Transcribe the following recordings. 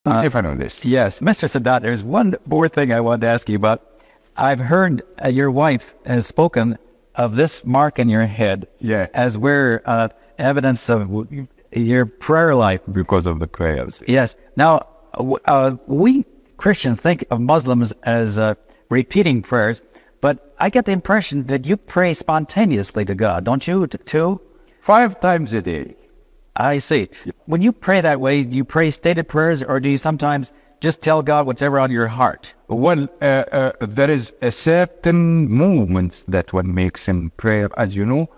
if I know this. Yes, Mr. Sadat, there's one more thing I wanted to ask you about. I've heard your wife has spoken of this mark in your head as where evidence of your prayer life. Because of the prayers. Yes. Now, we Christians think of Muslims as repeating prayers, but I get the impression that you pray spontaneously to God, don't you, too? 5 times a day. I see. When you pray that way, do you pray stated prayers, or do you sometimes just tell God whatever on your heart? Well, there is a certain movement that one makes in prayer, as you know.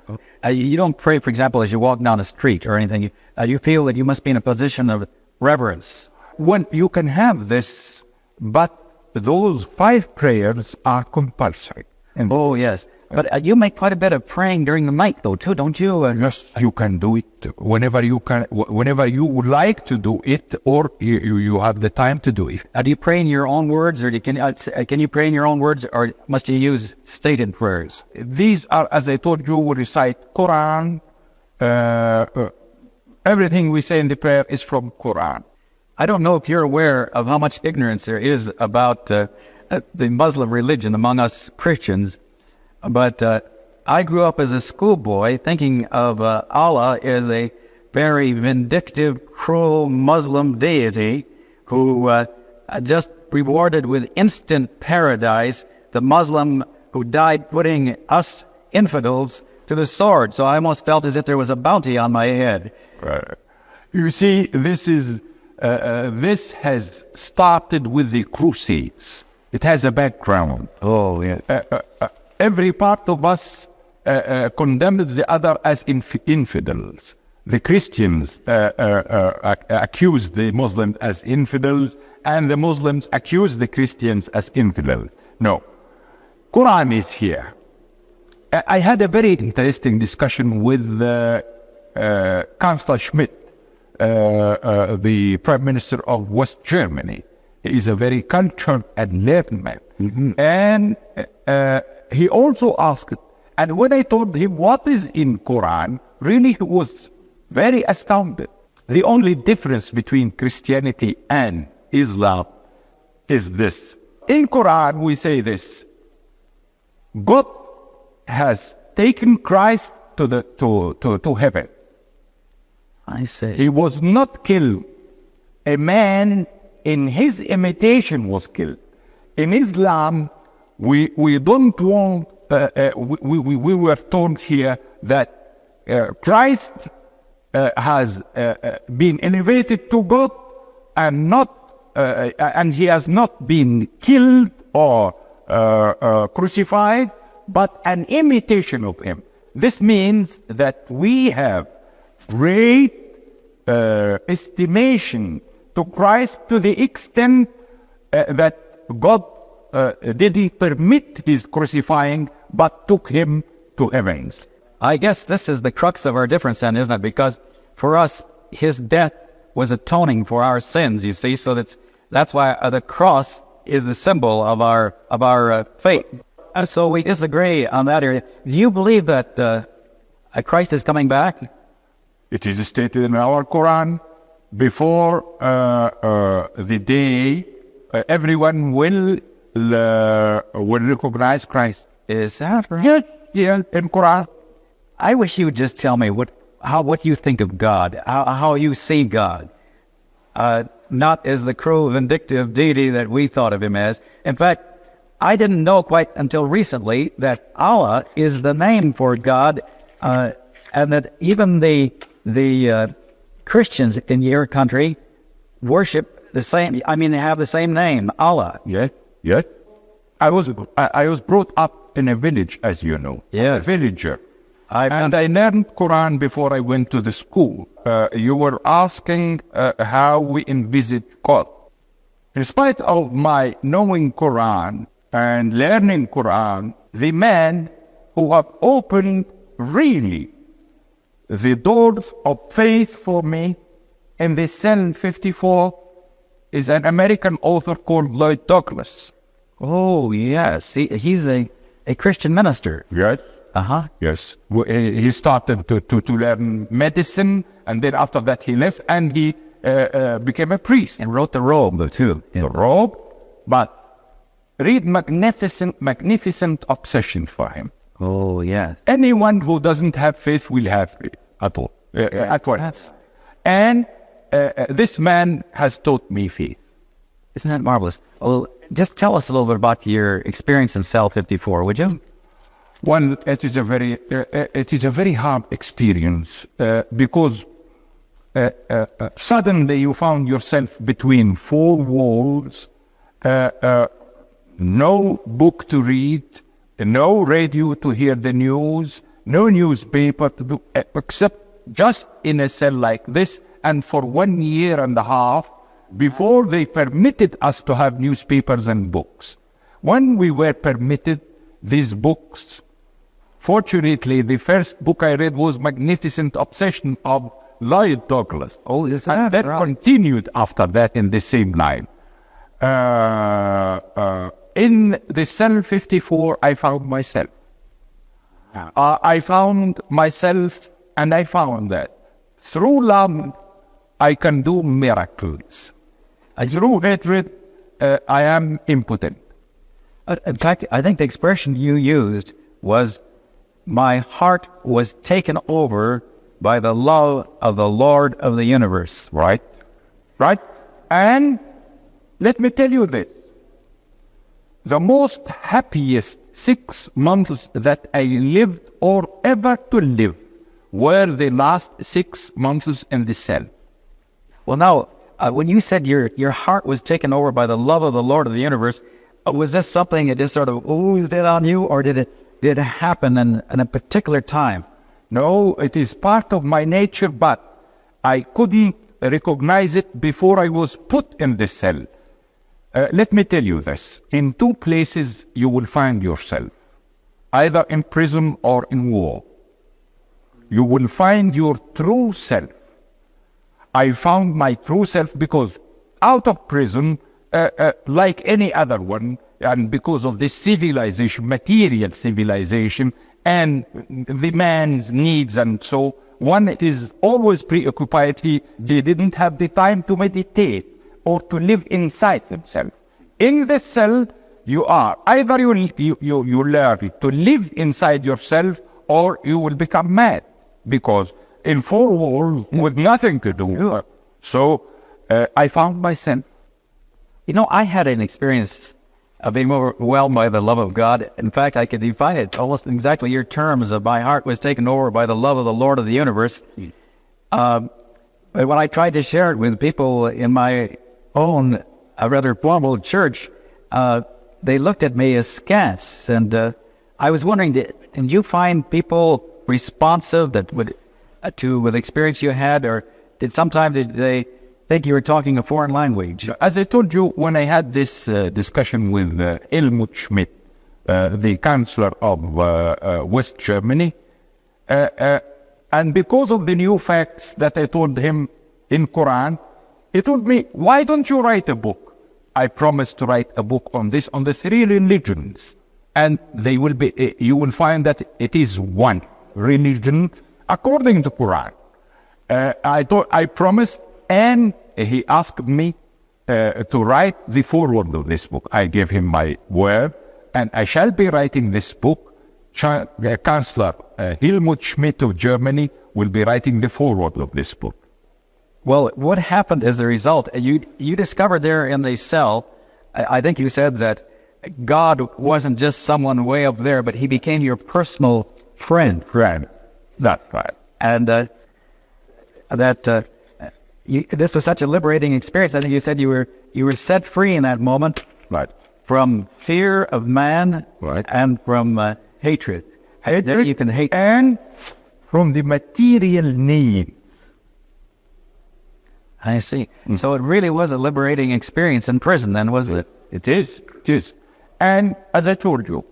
You don't pray, for example, as you walk down the street or anything. You feel that you must be in a position of reverence. Well, you can have this, but those 5 prayers are compulsory. And oh, yes. But you make quite a bit of praying during the night, though, too, don't you? Yes, you can do it whenever you can, whenever you would like to do it, or you have the time to do it. Do you pray in your own words, or can you pray in your own words, or must you use stated prayers? These are, as I told you, we recite Quran. Everything we say in the prayer is from Quran. I don't know if you're aware of how much ignorance there is about the Muslim religion among us Christians. But I grew up as a schoolboy thinking of Allah as a very vindictive, cruel Muslim deity who just rewarded with instant paradise the Muslim who died putting us infidels to the sword. So I almost felt as if there was a bounty on my head. Right. You see, this has started with the Crusades. It has a background. Oh, yes. Every part of us condemns the other as infidels. The Christians accuse the Muslims as infidels, and the Muslims accuse the Christians as infidels. No. Quran is here. I had a very interesting discussion with Chancellor Schmidt, the Prime Minister of West Germany. He is a very cultured and learned man. Mm-hmm. And he also asked, and when I told him what is in Quran, really he was very astounded. The only difference between Christianity and Islam is this. In Quran we say this: God has taken Christ to heaven. I say. He was not killed. A man in his imitation was killed. In Islam, we don't want, we were told here that Christ has been elevated to God and and he has not been killed or crucified, but an imitation of him. This means that we have great estimation to Christ to the extent that God didn't permit his crucifying, but took him to heavens. I guess this is the crux of our difference then, isn't it? Because for us, his death was atoning for our sins, you see, so that's why the cross is the symbol of our faith. So we disagree on that area. Do you believe that Christ is coming back? It is stated in our Quran, before the day everyone will recognize Christ. Is that right? Yeah, in Quran. I wish you would just tell me what you think of God, how you see God, not as the cruel, vindictive deity that we thought of him as. In fact, I didn't know quite until recently that Allah is the name for God, and that even the Christians in your country worship the same. I mean, they have the same name, Allah. Yeah, yeah. I was brought up in a village, as you know. Yes. A villager. And I learned Quran before I went to the school. You were asking how we envisage God. In spite of my knowing Quran and learning Quran, the man who have opened really the doors of faith for me in the cell 54 is an American author called Lloyd Douglas. Oh, yes. He's a Christian minister. Right? Uh-huh. Yes. He started to learn medicine, and then after that he left, and he became a priest. And wrote the robe, too. The robe, but read magnificent obsession for him. Oh, yes. Anyone who doesn't have faith will have it at all, at once. And this man has taught me faith. Isn't that marvelous? Well, just tell us a little bit about your experience in Cell 54, would you? Well, it is a very hard experience because suddenly you found yourself between four walls, no book to read, no radio to hear the news, no newspaper to do, except just in a cell like this. And for 1 year and a half, before they permitted us to have newspapers and books. When we were permitted these books, fortunately, the first book I read was Magnificent Obsession of Lloyd Douglas. Oh, is And that right? continued after that in the same line. In the Cell 54, I found myself. I found myself, and I found that through love, I can do miracles. Through hatred, I am impotent. In fact, I think the expression you used was, my heart was taken over by the love of the Lord of the universe. Right? Right? And let me tell you this. The most happiest 6 months that I lived or ever to live were the last 6 months in the cell. Well, now, when you said your heart was taken over by the love of the Lord of the universe, was this something that just sort of oozed in on you, or did it happen in a particular time? No, it is part of my nature, but I couldn't recognize it before I was put in the cell. Let me tell you this. In two places you will find yourself, either in prison or in war. You will find your true self. I found my true self because out of prison, like any other one, and because of this civilization, material civilization, and the man's needs, and so one is always preoccupied. He didn't have the time to meditate or to live inside himself. In the cell, you are either you learn to live inside yourself, or you will become mad, because in four walls with nothing to do. So I found myself. You know, I had an experience of being overwhelmed by the love of God. In fact, I could define it almost in exactly your terms of my heart was taken over by the love of the Lord of the universe. But when I tried to share it with people in my own rather formal church, they looked at me askance. And I was wondering, did you find people responsive that would to the experience you had, or did they think you were talking a foreign language? As I told you, when I had this discussion with Helmut Schmidt, the Chancellor of West Germany, and because of the new facts that I told him in Quran, he told me, why don't you write a book? I promised to write a book on this, on the three religions. And you will find that it is one religion according to Quran. I promised, and he asked me to write the foreword of this book. I gave him my word, and I shall be writing this book. Chancellor Helmut Schmidt of Germany will be writing the foreword of this book. Well, what happened as a result? You discovered there in the cell, I think you said that God wasn't just someone way up there, but he became your personal friend. That's right. And this was such a liberating experience. I think you said you were set free in that moment, Right. from fear of man, Right. and from hatred. That you can hate, and from the material needs. I see. So it really was a liberating experience in prison, then, wasn't it? It is. And as I told you,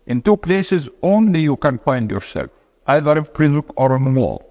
in two places only you can find yourself, either in prison or in war.